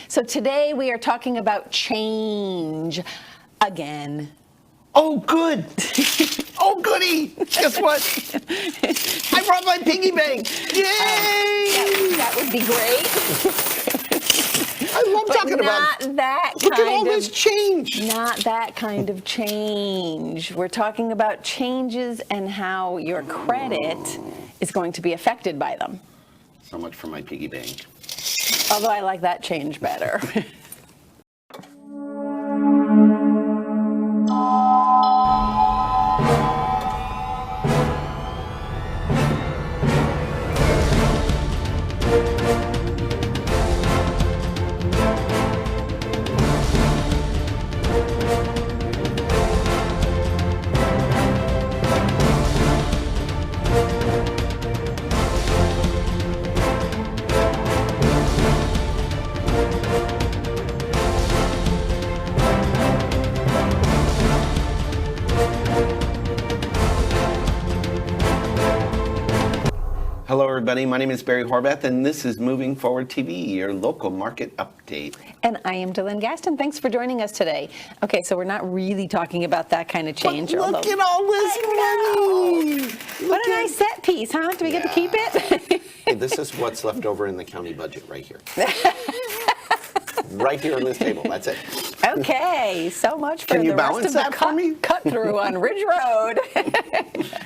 So today we are talking about change again. Oh, good. Oh, goody. Guess what? I brought my piggy bank. Yay! That would be great. I love talking about Not that look at all kind this of change. Not that kind of change. We're talking about changes and how your credit is going to be affected by them. So much for my piggy bank. Although I like that change better. Hello, everybody. My name is Barry Horvath, and this is Moving Forward TV, your local market update. And I am Dylan Gaston. Thanks for joining us today. Okay, so we're not really talking about that kind of change. But look at all this money. What a nice set piece, huh? Do we get to keep it? Hey, this is what's left over in the county budget right here. Right here on this table. That's it. Okay, so much for Can you the rest balance of the that for me? cut through on Ridge Road.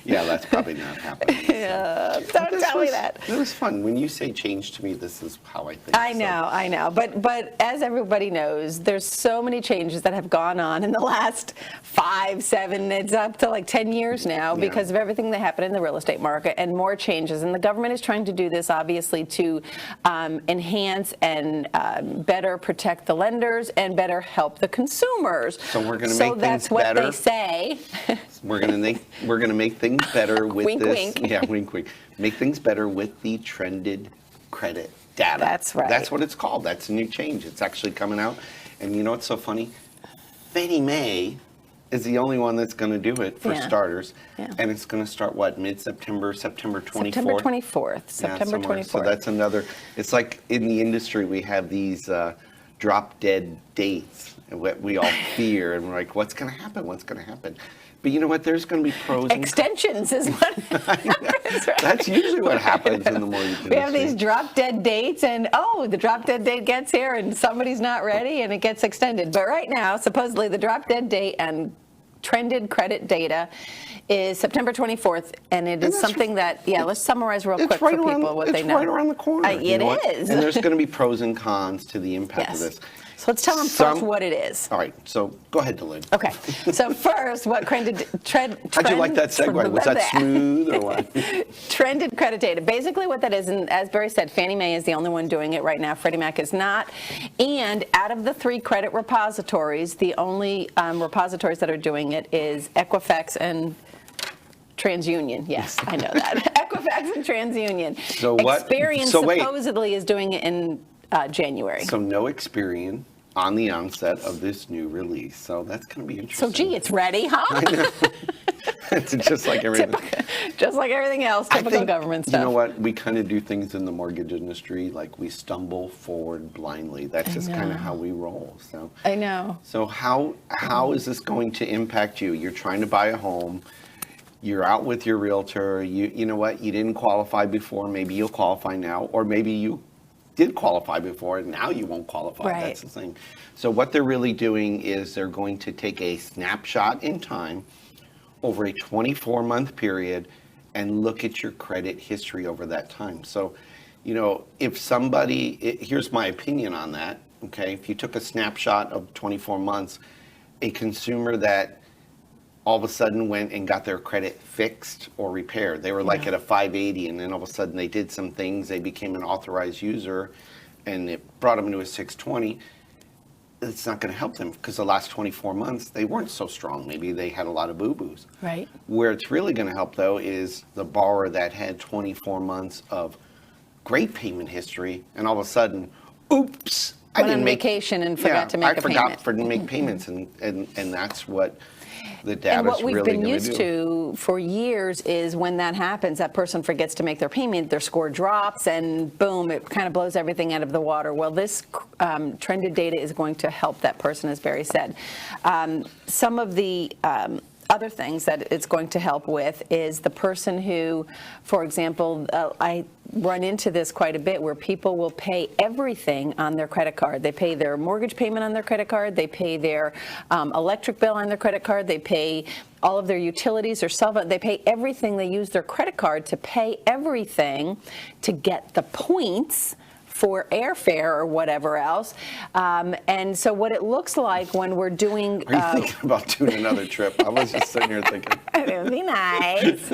Yeah, that's probably not happening. Don't tell me that. It was fun. When you say change to me, this is how I think. I know. But as everybody knows, there's so many changes that have gone on in the last 5, 7, it's up to like 10 years now because of everything that happened in the real estate market and more changes. And the government is trying to do this, obviously, to enhance and better protect the lenders and better help the consumers. So we're going to make So things that's what better. they say. We're going to make things better with Wink, this. wink. Yeah, wink, wink. Make things better with the trended credit data. That's right. That's what it's called. That's a new change. It's actually coming out. And you know what's so funny? Fannie Mae is the only one that's going to do it for starters. Yeah. And it's going to start, what, mid-September, September 24th? September 24th. September 24th. So that's another, it's like in the industry we have these drop-dead dates and what we all fear. And we're like, what's going to happen? What's going to happen? But you know what? There's going to be pros and Extensions is what happens, right? That's usually what happens in the mortgage industry. We have these drop-dead dates, and the drop-dead date gets here, and somebody's not ready, and it gets extended. But right now, supposedly, the drop-dead date and trended credit data is September 24th, and it is something that, let's summarize real quick for people what they know. It's right around the corner. It is. And there's going to be pros and cons to the impact of this. So let's tell them first what it is. All right, so go ahead, Dylan. Okay, so first, what trended How'd you like that segue? Was that smooth or what? Trended credit data. Basically what that is, and as Barry said, Fannie Mae is the only one doing it right now. Freddie Mac is not. And out of the 3 credit repositories, the only repositories that are doing it is Equifax and TransUnion. Yes, I know that. Equifax and TransUnion. So what? Experian supposedly is doing it in January. So no Experian on the onset of this new release. So that's going to be interesting. So gee, it's ready, huh? I know. It's just like everything. Just like everything else, typical government stuff. You know what? We kind of do things in the mortgage industry like we stumble forward blindly. That's just kind of how we roll. So I know. So how is this going to impact you? You're trying to buy a home. You're out with your realtor. You know what? You didn't qualify before. Maybe you'll qualify now, or maybe you did qualify before and now you won't qualify. Right. That's the thing. So what they're really doing is they're going to take a snapshot in time over a 24-month period and look at your credit history over that time. So, you know, if somebody, here's my opinion on that, okay? If you took a snapshot of 24 months, a consumer that all of a sudden went and got their credit fixed or repaired. They were like at a 580, and then all of a sudden they did some things. They became an authorized user, and it brought them into a 620. It's not going to help them because the last 24 months, they weren't so strong. Maybe they had a lot of boo-boos. Right. Where it's really going to help, though, is the borrower that had 24 months of great payment history, and all of a sudden, oops, I didn't make vacation and forgot to make a payment. I forgot to make payments, and that's what the data's And what we've really been gonna used do. to for years is when that happens, that person forgets to make their payment, their score drops, and boom, it kind of blows everything out of the water. Well, this trended data is going to help that person, as Barry said. Some of the other things that it's going to help with is the person who, for example, I run into this quite a bit where people will pay everything on their credit card. They pay their mortgage payment on their credit card, they pay their electric bill on their credit card, they pay all of their utilities or cell phone, they pay everything. They use their credit card to pay everything to get the points for airfare or whatever else. And so what it looks like when we're doing... Are you thinking about doing another trip? I was just sitting here thinking. It would be nice.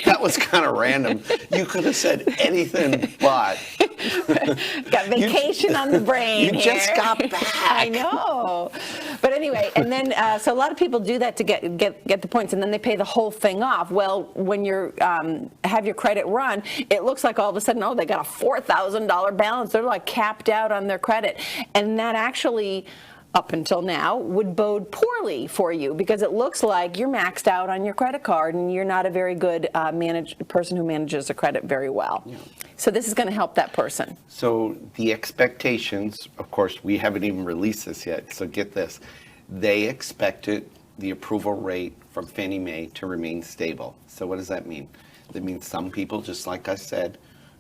That was kind of random. You could have said anything but. Got vacation on the brain You here. just got back. I know. But anyway, and then, so a lot of people do that to get the points, and then they pay the whole thing off. Well, when you're have your credit run, it looks like all of a sudden, oh, they got a $4,000 balance. They're like capped out on their credit. And that actually, up until now, would bode poorly for you because it looks like you're maxed out on your credit card and you're not a very good person who manages the credit very well. Yeah. So this is going to help that person. So the expectations, of course, we haven't even released this yet, so get this. They expected the approval rate from Fannie Mae to remain stable. So what does that mean? That means some people, just like I said,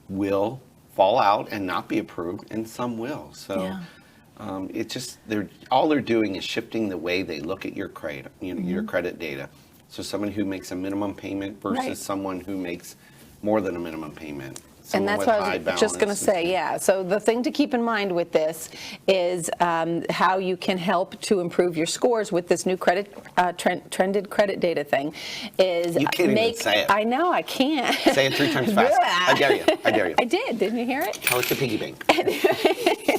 will fall out and not be approved, and some will. So. Yeah. It's just all they're doing is shifting the way they look at your credit, your credit data. So someone who makes a minimum payment versus someone who makes more than a minimum payment. And that's what I was just going to say, yeah. So the thing to keep in mind with this is how you can help to improve your scores with this new trended credit data thing. Is you can't even say it. I know, I can't. Say it 3 times fast. I dare you. I dare you. I did. Didn't you hear it? Tell it to piggy bank. Is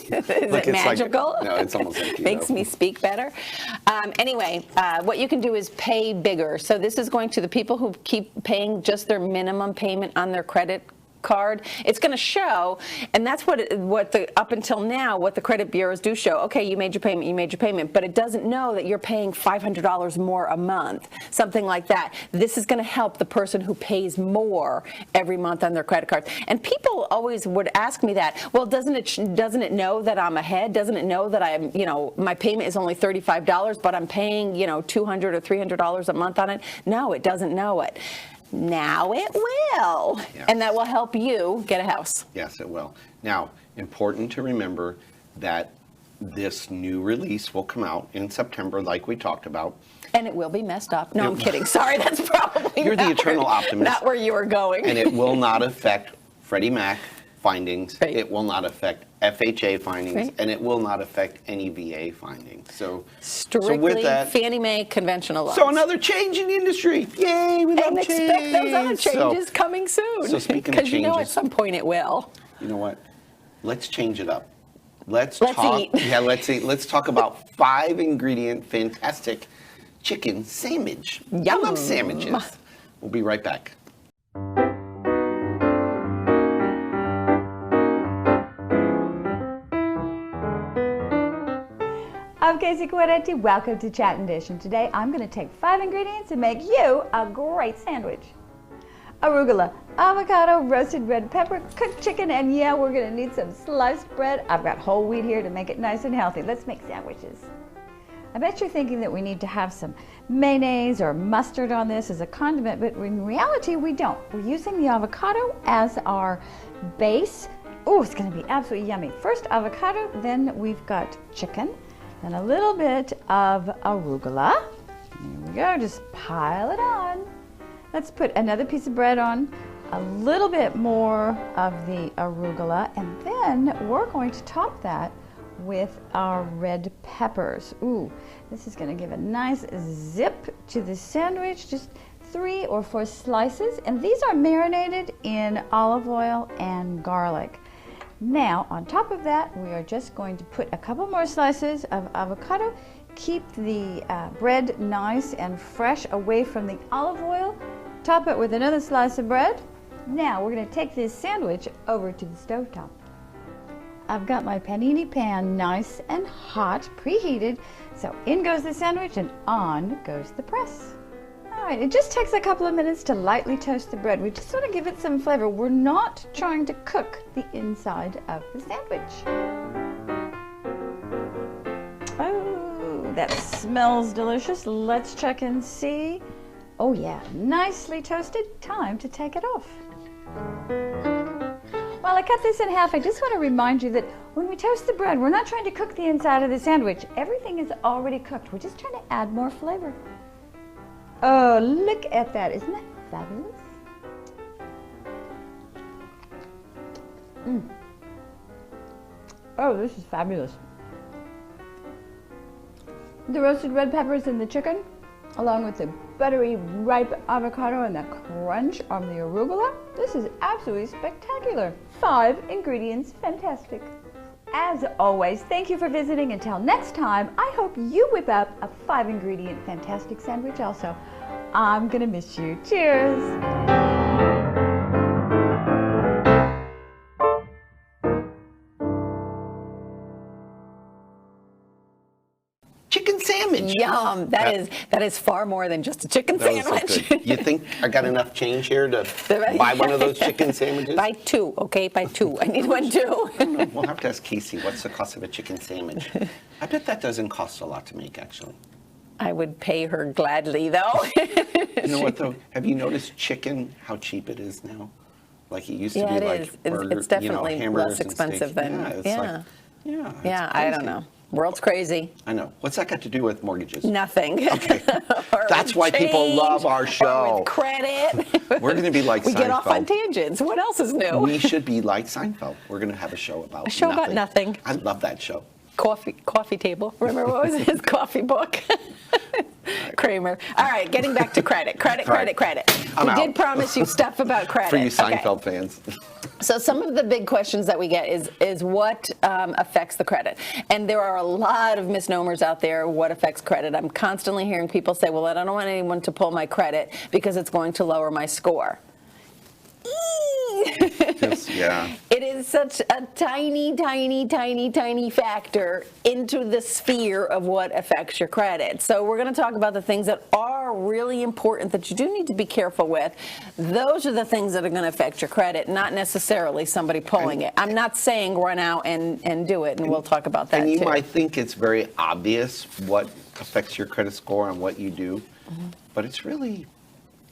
it magical? Like, no, it's almost empty. Makes me speak better. Anyway, what you can do is pay bigger. So this is going to the people who keep paying just their minimum payment on their credit card. It's going to show, and that's what up until now, what the credit bureaus do show. Okay, you made your payment, but it doesn't know that you're paying $500 more a month, something like that. This is going to help the person who pays more every month on their credit card. And people always would ask me that. Well, doesn't it know that I'm ahead? Doesn't it know that I'm, my payment is only $35, but I'm paying, $200 or $300 a month on it? No, it doesn't know it. Now it will, yes. And that will help you get a house. Yes, it will. Now, important to remember that this new release will come out in September, like we talked about. And it will be messed up. No, I'm kidding. Sorry, that's probably You're the eternal optimist. Not where you were going. And it will not affect Freddie Mac findings. Right. It will not affect FHA findings, right. And it will not affect any VA findings. Strictly with that, Fannie Mae conventional loans. So another change in the industry. Yay, we love change. And expect those other changes coming soon. So speaking of changes. Because at some point it will. You know what? Let's change it up. Let's talk. Eat. Yeah, let's eat. Let's talk about 5-ingredient, fantastic chicken sandwich. Yum. I love sandwiches. We'll be right back. I'm Casey Guaretti. Welcome to Chat and Dish. And today I'm going to take 5 ingredients and make you a great sandwich. Arugula, avocado, roasted red pepper, cooked chicken, and yeah, we're going to need some sliced bread. I've got whole wheat here to make it nice and healthy. Let's make sandwiches. I bet you're thinking that we need to have some mayonnaise or mustard on this as a condiment, but in reality we don't. We're using the avocado as our base. Oh, it's going to be absolutely yummy. First avocado, then we've got chicken. And a little bit of arugula. Here we go, just pile it on. Let's put another piece of bread on, a little bit more of the arugula, and then we're going to top that with our red peppers. Ooh, this is going to give a nice zip to the sandwich, just 3 or 4 slices, and these are marinated in olive oil and garlic. Now, on top of that, we are just going to put a couple more slices of avocado. Keep the bread nice and fresh away from the olive oil. Top it with another slice of bread. Now, we're going to take this sandwich over to the stovetop. I've got my panini pan nice and hot, preheated. So in goes the sandwich and on goes the press. All right, it just takes a couple of minutes to lightly toast the bread. We just want to give it some flavor. We're not trying to cook the inside of the sandwich. Oh, that smells delicious. Let's check and see. Oh yeah, nicely toasted. Time to take it off. While I cut this in half, I just want to remind you that when we toast the bread, we're not trying to cook the inside of the sandwich. Everything is already cooked. We're just trying to add more flavor. Oh, look at that. Isn't that fabulous? Oh, this is fabulous. The roasted red peppers and the chicken, along with the buttery, ripe avocado and the crunch on the arugula. This is absolutely spectacular. 5 ingredients, fantastic. As always, thank you for visiting. Until next time, I hope you whip up a 5-ingredient fantastic sandwich also. I'm gonna miss you. Cheers. Chicken sandwich. Yum. That is far more than just a chicken That was so sandwich. good. You think I got enough change here to buy one of those chicken sandwiches? Buy 2, okay? Buy 2. I need one too. We'll have to ask Casey, what's the cost of a chicken sandwich? I bet that doesn't cost a lot to make, actually. I would pay her gladly, though. You know what, though? Have you noticed chicken, how cheap it is now? Like it used to Yeah, be it like is. burger, It's definitely hamburgers less expensive and steaks. than, Yeah, it's yeah. like, it's Yeah, I don't crazy. know. World's crazy. I know. What's that got to do with mortgages? Nothing. Okay. Or That's with why people change, love our or show. with credit. We're going to be like We get off on Seinfeld. tangents. What else is new? We should be like Seinfeld. We're going to have a show about A show about nothing. I love that show. Coffee table. Remember what was his coffee book? Kramer. All right, getting back to credit. Credit. I'm We out. did promise you stuff about credit. For you Okay. Seinfeld fans. So some of the big questions that we get is what affects the credit, and there are a lot of misnomers out there. What affects credit? I'm constantly hearing people say, "Well, I don't want anyone to pull my credit because it's going to lower my score." Yeah. It is such a tiny factor into the sphere of what affects your credit. So we're going to talk about the things that are really important that you do need to be careful with. Those are the things that are going to affect your credit, not necessarily somebody pulling it. I'm not saying run out and do it, and we'll talk about that And you too. might think it's very obvious what affects your credit score and what you do, but it's really,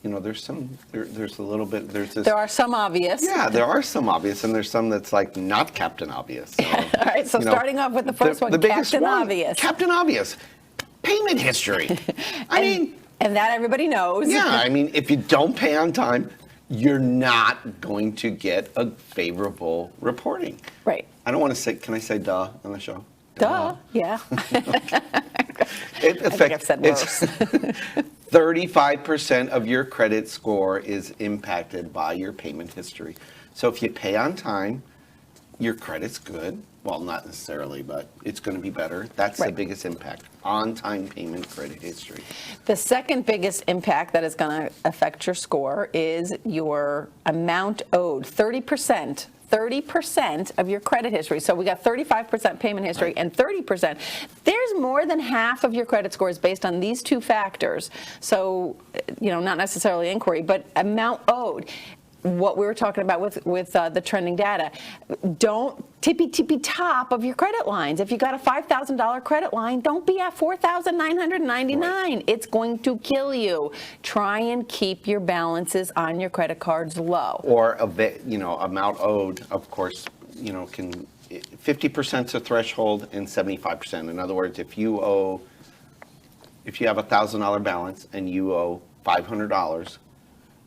there's a little bit, there's this. There are some obvious. Yeah, there are some obvious, and there's some that's like not Captain Obvious. So, All right, so starting off with the first one, biggest Captain one, Obvious. Captain Obvious. Payment history. I mean, And that everybody knows. yeah, I mean, if you don't pay on time, you're not going to get a favorable reporting. Right. I don't want to say, can I say duh on the show? Duh. Yeah. It I think I've said worse. 35% of your credit score is impacted by your payment history. So if you pay on time, your credit's good. Well, not necessarily, but it's going to be better. That's the Right. biggest impact. On-time payment credit history. The second biggest impact that is going to affect your score is your amount owed. 30% of your credit history. So we got 35% payment history Right. and 30%. There's more than half of your credit score is based on these two factors. So, not necessarily inquiry, but amount owed. What we were talking about with the trending data. Don't tippy top of your credit lines. If you got a $5,000 credit line, don't be at $4,999. Right. It's going to kill you. Try and keep your balances on your credit cards low. Or, amount owed, of course, can 50% is a threshold and 75%. In other words, if you have a $1,000 balance and you owe $500,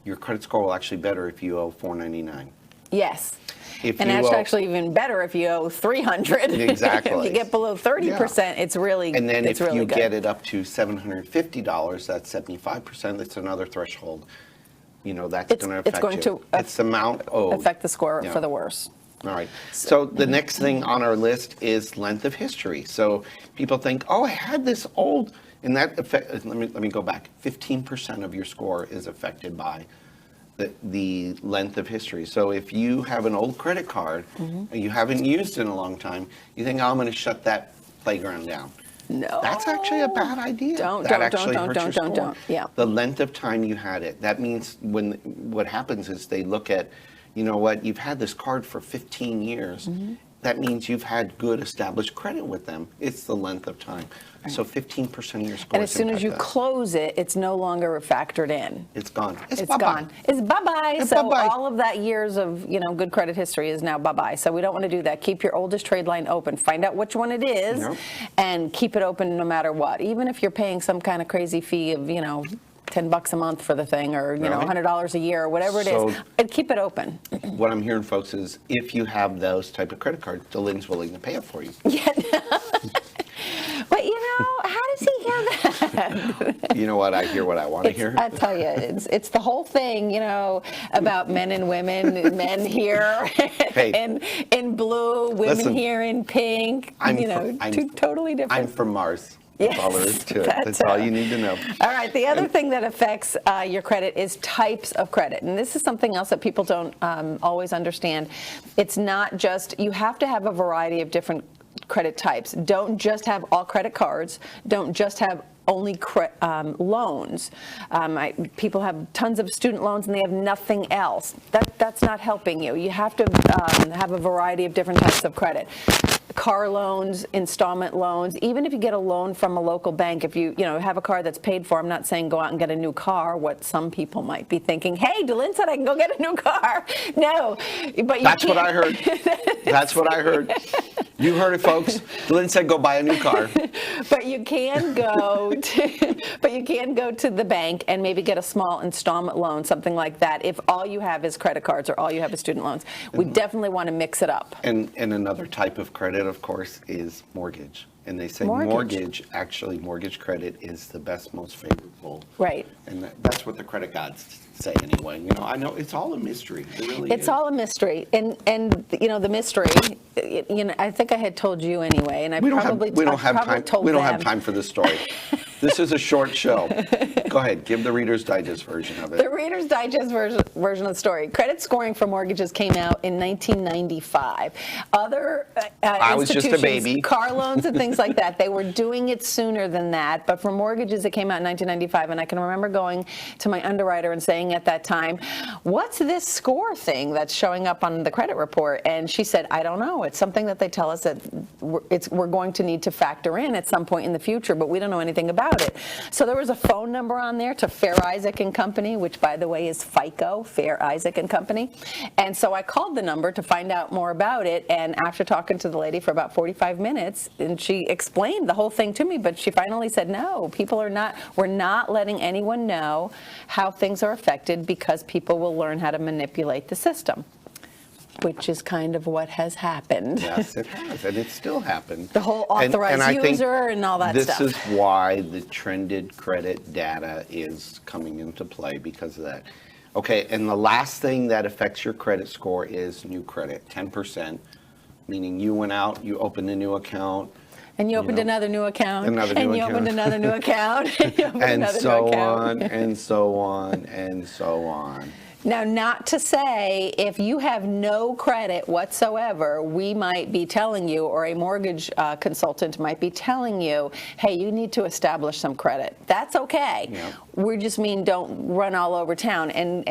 your credit score will actually be better if you owe $499. Yes. If And you that's owe- actually even better if you owe $300. Exactly. If you get below 30%, it's really And then it's if really you good. get it up to $750, that's 75%. That's another threshold. That's It's- going to it's affect going you. to It's the amount owed. affect the score Yeah. for the worse. All right. So the next thing on our list is length of history. So people think, oh, I had this old, and that affect. Let me go back. 15% of your score is affected by the length of history. So if you have an old credit card and you haven't used it in a long time, you think, oh, I'm going to shut that playground down. No. That's actually a bad idea. Don't. Yeah. The length of time you had it. That means what happens is they look at, you know what, you've had this card for 15 years. That means you've had good established credit with them. It's the length of time. So 15% of your score. And as soon as you close it, it's no longer factored in. it's gone. It's bye-bye. gone. It's bye-bye. It's So bye-bye. all of that years of, good credit history is now bye-bye. So we don't want to do that. Keep your oldest trade line open. Find out which one it is and keep it open no matter what. Even if you're paying some kind of crazy fee of, $10 a month for the thing, or $100 a year, or whatever it is, and keep it open. What I'm hearing, folks, is if you have those type of credit cards, Dylan's willing to pay it for you. Yeah. But how does he hear that? You know what? I hear what I want to hear. I tell you, it's the whole thing, about men and women, men here in blue, women Listen, here in pink, two totally different. I'm from Mars. That's all there is to it. That's all you need to know. All right. The other thing that affects your credit is types of credit. And this is something else that people don't always understand. It's not just, you have to have a variety of different credit types. Don't just have all credit cards. Don't just have only loans. People have tons of student loans and they have nothing else. That's not helping you. You have to have a variety of different types of credit. Car loans, installment loans, even if you get a loan from a local bank, if you have a car that's paid for, I'm not saying go out and get a new car, what some people might be thinking, hey, Dylan said I can go get a new car. No, but That's what I heard. That's what I heard. You heard it, folks. Dylan said go buy a new car. But you can go to the bank and maybe get a small installment loan, something like that, if all you have is credit cards or all you have is student loans. We definitely want to mix it up. And another type of credit, of course, is mortgage. And they say mortgage credit is the best, most favorable. Right. And that's what the credit gods say anyway. I know it's all a mystery. It really is. It's all a mystery. And the mystery, I think I had told you anyway, and we don't have time for this story. This is a short show. Go ahead, give the Reader's Digest version of it. The Reader's Digest version of the story. Credit scoring for mortgages came out in 1995. Other I was just a institutions, baby. Car loans and things like that, they were doing it sooner than that. But for mortgages, it came out in 1995. And I can remember going to my underwriter and saying at that time, what's this score thing that's showing up on the credit report? And she said, I don't know. It's something that they tell us that we're going to need to factor in at some point in the future, but we don't know anything about it. So there was a phone number on there to Fair Isaac and Company, which by the way is FICO, Fair Isaac and Company. And so I called the number to find out more about it. And after talking to the lady for about 45 minutes, and she explained the whole thing to me, but she finally said, no, we're not letting anyone know how things are affected because people will learn how to manipulate the system. Which is kind of what has happened. Yes, it has, and it still happens. The whole authorized user and all that stuff. This is why the trended credit data is coming into play because of that. Okay, and the last thing that affects your credit score is new credit, 10%, meaning you went out, you opened a new account. And you opened another new account. Opened another new account. And so on, and so on, and so on. Now, not to say if you have no credit whatsoever, we might be telling you, or a mortgage consultant might be telling you, hey, you need to establish some credit. That's okay. Yeah. We just mean don't run all over town and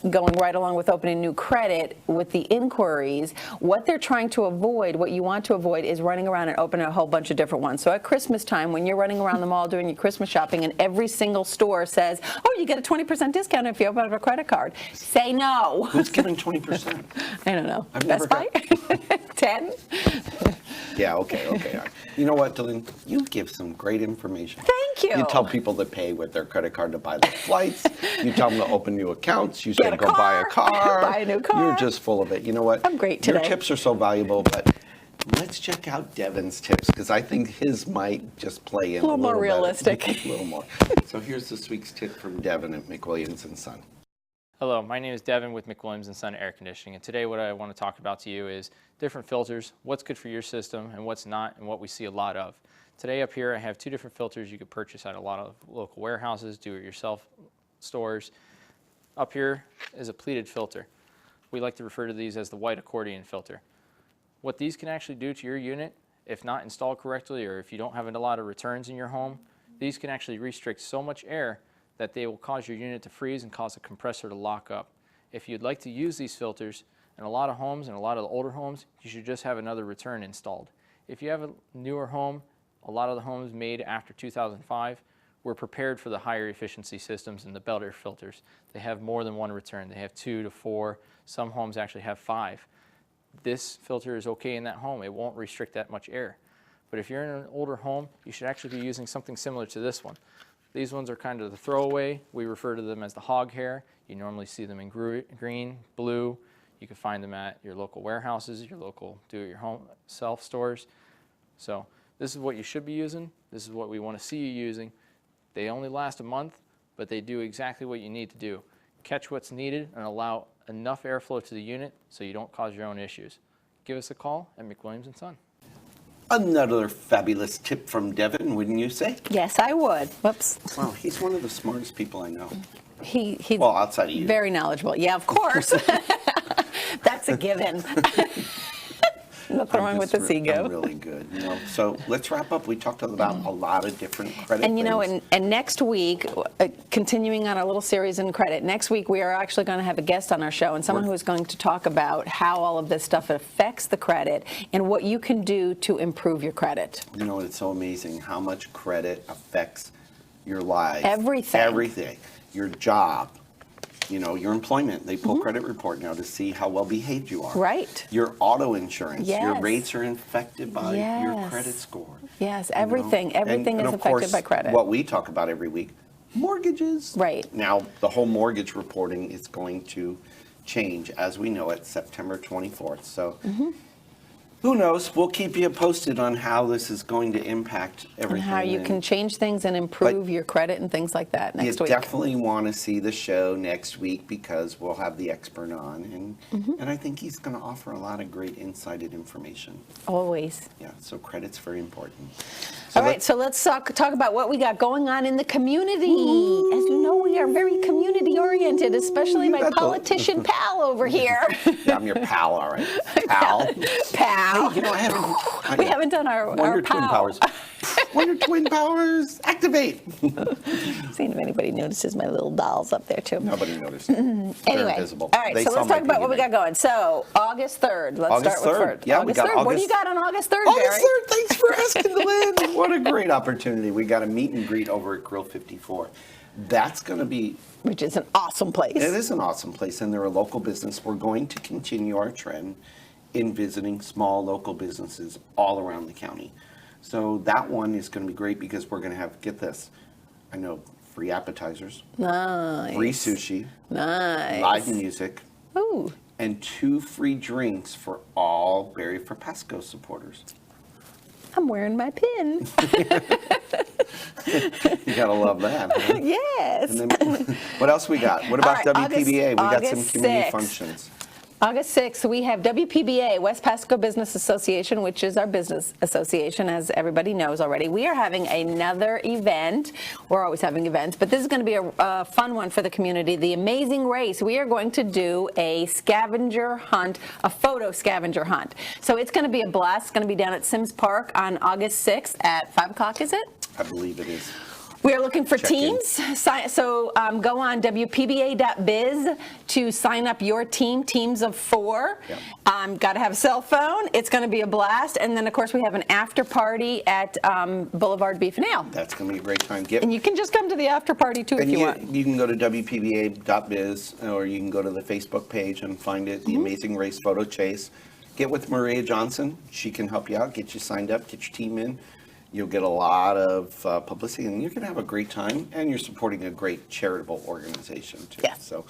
going right along with opening new credit with the inquiries. What they're trying to avoid, what you want to avoid, is running around and opening a whole bunch of different ones. So at Christmas time, when you're running around the mall doing your Christmas shopping and every single store says, oh, you get a 20% discount if you open up a credit card. Say no. Who's giving 20%? I don't know. I've Best Buy? 10? Yeah, okay. You know what, Dylan? You give some great information. Thank you. You tell people to pay with their credit card to buy their flights. You tell them to open new accounts. You say go buy a car. Buy a new car. You're just full of it. You know what? I'm great today. Your tips are so valuable, but let's check out Devin's tips because I think his might just play in a little more realistic. A little more. So here's this week's tip from Devin at McWilliams & Son. Hello, my name is Devin with McWilliams & Son Air Conditioning, and today what I want to talk about to you is different filters, what's good for your system and what's not, and what we see a lot of. Today up here I have two different filters you could purchase at a lot of local warehouses, do-it-yourself stores. Up here is a pleated filter. We like to refer to these as the white accordion filter. What these can actually do to your unit, if not installed correctly or if you don't have a lot of returns in your home, these can actually restrict so much air that they will cause your unit to freeze and cause a compressor to lock up. If you'd like to use these filters, in a lot of homes and a lot of the older homes, you should just have another return installed. If you have a newer home, a lot of the homes made after 2005 were prepared for the higher efficiency systems and the belt air filters. They have more than one return. They have 2 to 4. Some homes actually have 5. This filter is okay in that home. It won't restrict that much air. But if you're in an older home, you should actually be using something similar to this one. These ones are kind of the throwaway. We refer to them as the hog hair. You normally see them in green, blue. You can find them at your local warehouses, your local do-it-yourself stores. So this is what you should be using. This is what we want to see you using. They only last a month, but they do exactly what you need to do. Catch what's needed and allow enough airflow to the unit so you don't cause your own issues. Give us a call at McWilliams & Son. Another fabulous tip from Devin, wouldn't you say? Yes, I would. Whoops. Wow, he's one of the smartest people I know. He's Well, outside of you. very knowledgeable. Yeah, of course. That's a given. Nothing wrong with the I'm Seago. really good. You know? So let's wrap up. We talked about a lot of different credit And you know, things. and next week, continuing on our little series in credit, next week we are actually going to have a guest on our show and someone who is going to talk about how all of this stuff affects the credit and what you can do to improve your credit. You know, it's so amazing how much credit affects your life. Everything. Everything. Your job. You know, your employment. They pull credit report now to see how well behaved you are. Right. Your auto insurance. Your Yes. rates are affected by your Yes. credit score. Yes, you know? everything. Everything And is of affected course, by credit. What we talk about every week, mortgages. Right. Now, the whole mortgage reporting is going to change, as we know it, September 24th. So who knows? We'll keep you posted on how this is going to impact And everything. how you can change things and improve your credit and things like that You next week. definitely want to see the show next week because we'll have the expert on, and I think he's going to offer a lot of great insight and information. Always. Yeah, so credit's very important. All right, so let's talk about what we got going on in the community. As you know, we are very community-oriented, especially my got the- politician pal over here. Yeah, I'm your pal, all right. Pal. Pal. You know, I haven't. We haven't done our Wonder Twin pal. Powers. Wonder Twin Powers, activate. Seeing if anybody notices my little dolls up there too. Nobody noticed. They're Anyway, invisible. all right, They so saw let's my talk about what we beginning. got going. So August 3rd, let's August start with 3rd. first. Yeah, we August got 3rd. What do you August- got on August 3rd, August Barry? 3rd, thanks for asking, Lynn. What a great opportunity. We got a meet and greet over at Grill 54. That's going to be, Which is an awesome place. it is an awesome place, and they're a local business. We're going to continue our trend in visiting small local businesses all around the county. So that one is going to be great because we're going to have, get this, I know, free appetizers, Nice. free sushi, Nice. live music, Ooh. and 2 free drinks for all Barry for Pasco supporters. I'm wearing my pin. You gotta love that. Huh? Yes. And then, what else we got? What about All right, WPBA? We got some August community 6th. functions. August 6th, we have WPBA, West Pasco Business Association, which is our business association, as everybody knows already. We are having another event. We're always having events, but this is going to be a fun one for the community, the Amazing Race. We are going to do a scavenger hunt, a photo scavenger hunt. So it's going to be a blast. It's going to be down at Sims Park on August 6th at 5 o'clock, is it? I believe it is. We are looking for Check in. teams. So go on WPBA.biz to sign up your team, teams of 4. Yep. Got to have a cell phone. It's going to be a blast. And then, of course, we have an after party at Boulevard Beef and Ale. That's gonna be a great time. And you can just come to the after party, too, if And you want. you can go to WPBA.biz or you can go to the Facebook page and find it, Mm-hmm. the Amazing Race Photo Chase. Get with Maria Johnson. She can help you out, get you signed up, get your team in. You'll get a lot of publicity, and you're going to have a great time, and you're supporting a great charitable organization, too. Yes. So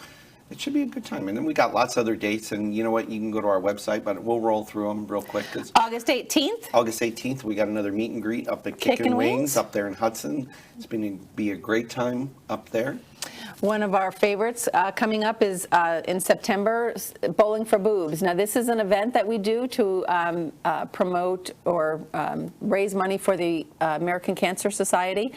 it should be a good time. And then we got lots of other dates, and you know what? You can go to our website, but we'll roll through them real quick. 'Cause August 18th. August 18th, we got another meet and greet up at Kickin' Wings up there in Hudson. It's going to be a great time up there. One of our favorites coming up is in September, Bowling for Boobs. Now, this is an event that we do to promote or raise money for the American Cancer Society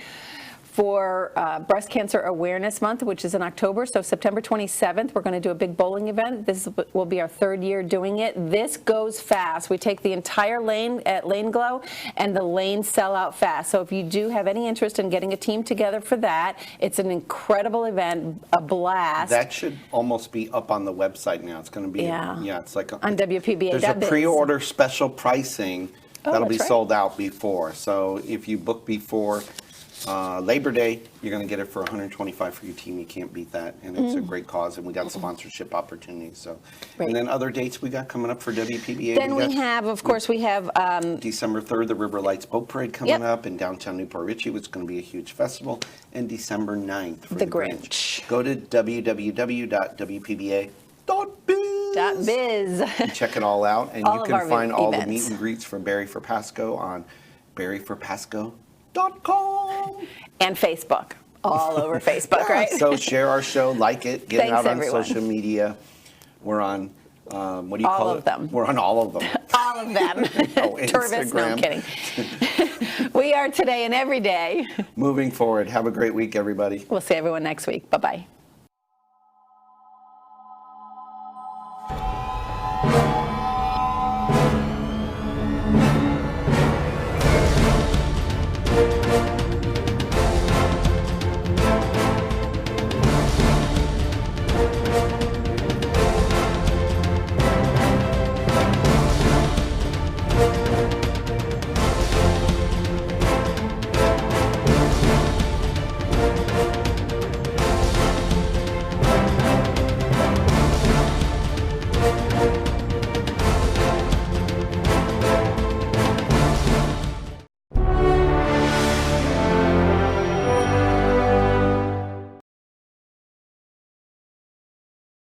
for Breast Cancer Awareness Month, which is in October. So September 27th, we're going to do a big bowling event. This will be our 3rd year doing it. This goes fast. We take the entire lane at Lane Glow, and the lanes sell out fast. So if you do have any interest in getting a team together for that, it's an incredible event, a blast. That should almost be up on the website now. It's going to be, Yeah. it's like On WPBA. There's a pre-order special pricing that'll be that's right. sold out before. So if you book before Labor Day, you're going to get it for $125 for your team. You can't beat that, and it's a great cause. And we got sponsorship opportunities. So, Great. and then other dates we got coming up for WPBA. Then we got have, of course, we have December 3rd, the River Lights Boat Parade coming Yep. up in downtown Newport Richey, which is going to be a huge festival, and December 9th for The the Grinch. Go to www.wpba.biz. .biz. and check it all out, and All you of can our find all the events. meet and greets for Barry for Pasco on barryforpasco.com. And Facebook. All over Facebook, right? So share our show, like it, get it Thanks, out on everyone. social media. We're on, what do you All call of it? them. We're on all of them. All of them. Oh, Turvis, no, I'm Instagram. kidding. We are today and every day. Moving forward, have a great week, everybody. We'll see everyone next week. Bye-bye.